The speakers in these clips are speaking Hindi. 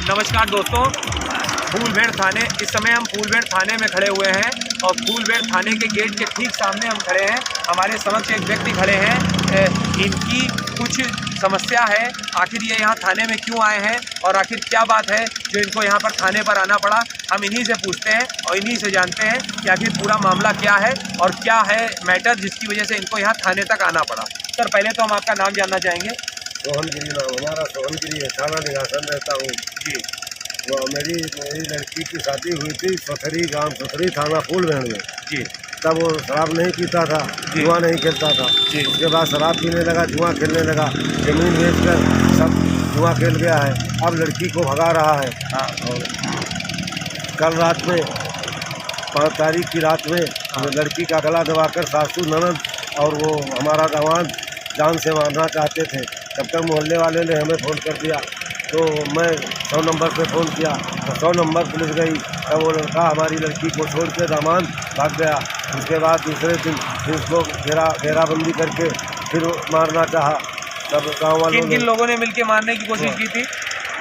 नमस्कार दोस्तों, फूलभेड़ थाने, इस समय हम फूलभेड़ थाने में खड़े हुए हैं और फूलभेड़ थाने के गेट के ठीक सामने हम खड़े हैं। हमारे समक्ष एक व्यक्ति खड़े हैं, इनकी कुछ समस्या है। आखिर ये यहाँ थाने में क्यों आए हैं और आखिर क्या बात है जो इनको यहाँ पर थाने पर आना पड़ा, हम इन्हीं से पूछते हैं और इन्हीं से जानते हैं कि आखिर पूरा मामला क्या है और क्या है मैटर जिसकी वजह से इनको यहाँ थाने तक आना पड़ा। सर, पहले तो हम आपका नाम जानना चाहेंगे। सोहनगिरी नाम हमारा सोहनगिरी है, थाना निगासन रहता हूँ जी। वो मेरी लड़की की शादी हुई थी सोथरी, गांव सोथरी, थाना फूलभेड़ में जी। तब वो शराब नहीं पीता था, जुआ नहीं खेलता था जी। उसके बाद शराब पीने लगा, जुआ खेलने लगा, ज़मीन बेचकर सब जुआ खेल गया है। अब लड़की को भगा रहा है। हाँ। और कल रात में 5 तारीख की रात में लड़की का गला दबाकर सासू ननद और वो हमारा दामाद जान से मारना चाहते थे। तब तक मोहल्ले वाले ने हमें फ़ोन कर दिया, तो मैं 100 नंबर पे फ़ोन किया तो 100 नंबर पुलिस गई। तब वो लड़का हमारी लड़की को छोड़ के दामाद भाग गया। उसके बाद दूसरे दिन फिर उसको घेराबंदी करके फिर मारना चाहा। तब गाँव वालों किन लोगों ने मिलकर मारने की कोशिश की थी?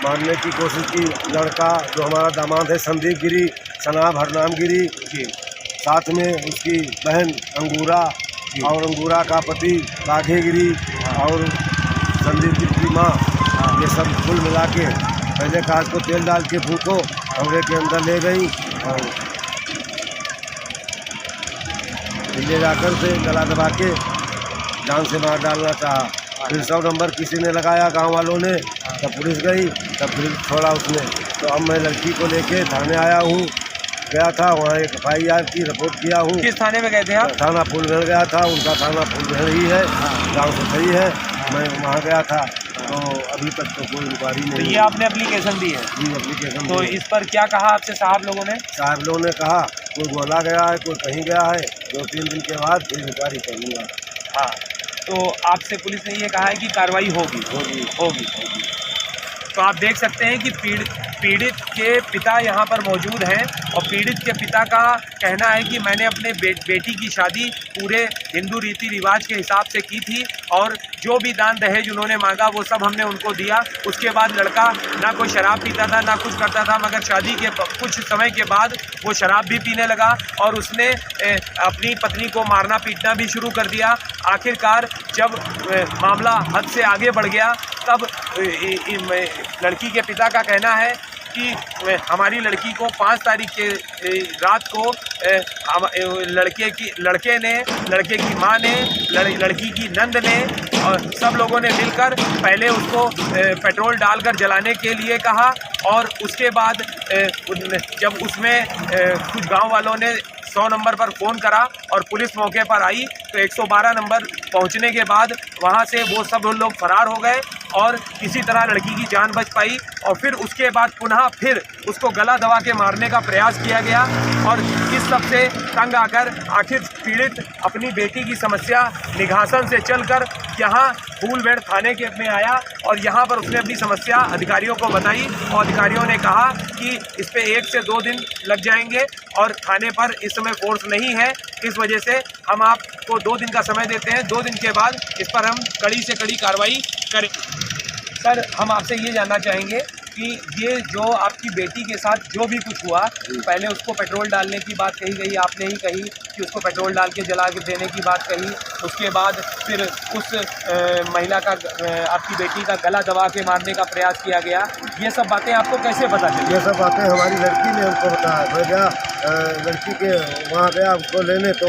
मारने की कोशिश की। लड़का जो हमारा दामाद है संदीप गिरी, सनाब हरनाम गिरी जी। साथ में उसकी बहन अंगूरा और अंगूरा का पति बाघे गिरी और संदीप गिरी की माँ, ये सब कुल मिला के पहले कार को तेल डाल के फूको, कमरे के अंदर ले गई और ले जाकर से गला दबा के जान से मार डालना चाहा। फिर 100 नंबर किसी ने लगाया गांव वालों ने, तब पुलिस गई, तब पुलिस छोड़ा उसने। तो अब मैं लड़की को लेके थाने आया हूँ, गया था वहाँ एक FIR की रिपोर्ट किया हूँ। किस थाने में गए थे आप? थाना फूलभेड़ गया था, उनका थाना फूलभेड़ ही है, गाँव से सही है। मैं वहाँ गया था तो अभी तक तो कोई इंक्वायरी नहीं। तो ये आपने एप्लीकेशन दी है? जी, एप्लीकेशन। तो इस पर क्या कहा आपसे साहब लोगों ने? साहब लोगों ने कहा कोई बोला गया है, कोई कहीं गया है, 2-3 दिन के बाद फिर इंक्वायरी करूँगा। हाँ, तो आपसे पुलिस ने ये कहा है कि कार्रवाई होगी। तो आप देख सकते हैं कि पीड़ित के पिता यहाँ पर मौजूद हैं और पीड़ित के पिता का कहना है कि मैंने अपने बेटी की शादी पूरे हिंदू रीति रिवाज के हिसाब से की थी और जो भी दान दहेज उन्होंने मांगा वो सब हमने उनको दिया। उसके बाद लड़का ना कोई शराब पीता था ना कुछ करता था, मगर शादी के कुछ समय के बाद वो शराब भी पीने लगा और उसने अपनी पत्नी को मारना पीटना भी शुरू कर दिया। आखिरकार जब मामला हद से आगे बढ़ गया तब लड़की के पिता का कहना है कि हमारी लड़की को 5 तारीख के रात को लड़के की माँ ने, लड़की की नंद ने और सब लोगों ने मिलकर पहले उसको पेट्रोल डालकर जलाने के लिए कहा और उसके बाद जब उसमें कुछ गांव वालों ने 100 नंबर पर फ़ोन करा और पुलिस मौके पर आई तो 112 नंबर पहुंचने के बाद वहां से वो सब लोग फरार हो गए और किसी तरह लड़की की जान बच पाई। और फिर उसके बाद पुनः फिर उसको गला दबा के मारने का प्रयास किया गया और इस सब से तंग आकर आखिर पीड़ित अपनी बेटी की समस्या निगासन से चलकर यहाँ फूलभेड़ थाने के में आया और यहाँ पर उसने अपनी समस्या अधिकारियों को बताई और अधिकारियों ने कहा कि इस पे 1 से 2 दिन लग जाएंगे और थाने पर इस समय फोर्स नहीं है। इस वजह से हम आपको 2 दिन का समय देते हैं, 2 दिन के बाद इस पर हम कड़ी से कड़ी कार्रवाई करें। सर, हम आपसे ये जानना चाहेंगे कि ये जो आपकी बेटी के साथ जो भी कुछ हुआ, पहले उसको पेट्रोल डालने की बात कही गई, आपने ही कही कि उसको पेट्रोल डाल के जला के देने की बात कही, उसके बाद फिर उस महिला का आपकी बेटी का गला दबा के मारने का प्रयास किया गया, ये सब बातें आपको कैसे पता चली? ये सब बातें हमारी लड़की ने हमको बताया। मैं गया लड़की के वहाँ गया उसको लेने, तो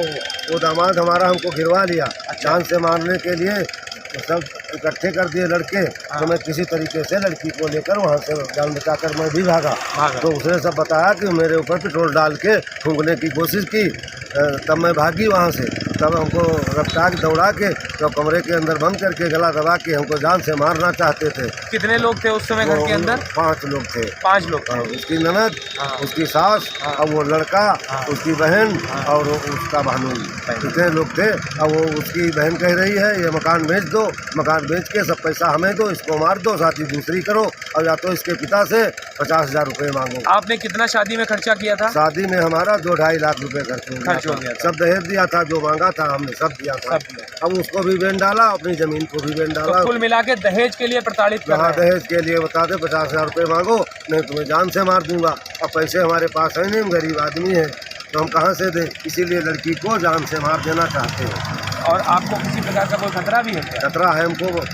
वो दामाद हमारा हमको गिरवा लिया। जान से मारने के लिए तो सब इकट्ठे कर दिए लड़के। तो मैं किसी तरीके से लड़की को लेकर वहाँ से जान बचाकर मैं भी भागा। तो उसने सब बताया कि मेरे ऊपर पेट्रोल डाल के फूंकने की कोशिश की, तब मैं भागी वहाँ से। तब हमको रफ्तार दौड़ा के तो कमरे के अंदर बंद करके गला दबा के हमको जान से मारना चाहते थे। कितने लोग थे उस समय घर के अंदर? 5 लोग थे। 5 लोग थे। उसकी ननद, उसकी सास और वो लड़का, उसकी बहन और उसका भानुई, इतने लोग थे। अब वो उसकी बहन कह रही है ये मकान बेच दो, मकान बेच के सब पैसा हमें दो, इसको मार दो, शादी दूसरी करो और या तो इसके पिता से 50,000 रुपये मांगो। आपने कितना शादी में खर्चा किया था? शादी में हमारा 2-2.5 लाख रुपए खर्च हो गया। सब दहेज दिया था, जो मांगा कहा था हमने सब दिया था, अब उसको भी बैन डाला, अपनी जमीन को भी बैन डाला। तो कुल मिला के दहेज के लिए प्रताड़ित कर रहे हैं। दहेज के लिए बता दे 50,000 रुपये मांगो, नहीं तुम्हें जान से मार दूंगा। अब पैसे हमारे पास है नहीं, हम गरीब आदमी हैं, तो हम कहाँ से दें, इसीलिए लड़की को जान से मार देना चाहते हैं। और आपको किसी प्रकार का कोई खतरा भी है क्या? खतरा है हमको,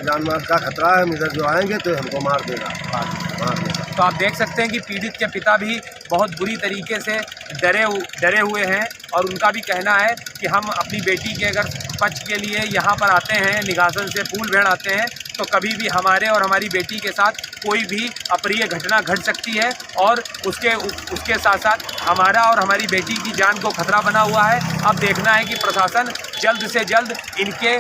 जान मार का खतरा है, हम इधर जो आएंगे तो हमको मार देगा, मार देगा। तो आप देख सकते हैं कि पीड़ित के पिता भी बहुत बुरी तरीके से डरे हुए हैं और उनका भी कहना है कि हम अपनी बेटी के अगर पक्ष के लिए यहाँ पर आते हैं, निगासन से फूल भेड़ आते हैं, तो कभी भी हमारे और हमारी बेटी के साथ कोई भी अप्रिय घटना घट सकती है और उसके साथ साथ हमारा और हमारी बेटी की जान को खतरा बना हुआ है। अब देखना है कि प्रशासन जल्द से जल्द इनके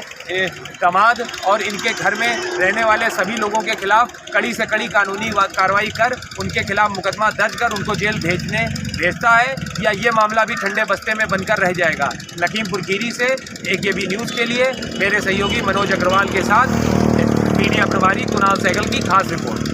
दामाद और इनके घर में रहने वाले सभी लोगों के खिलाफ कड़ी से कड़ी कानूनी कार्रवाई कर उनके खिलाफ मुकदमा दर्ज कर उनको जेल भेजता है, या ये मामला भी ठंडे बस्ते में बनकर रह जाएगा। लखीमपुर खीरी से AKB न्यूज़ के लिए मेरे सहयोगी मनोज अग्रवाल के साथ मीडिया प्रभारी कुणाल सहगल की खास रिपोर्ट।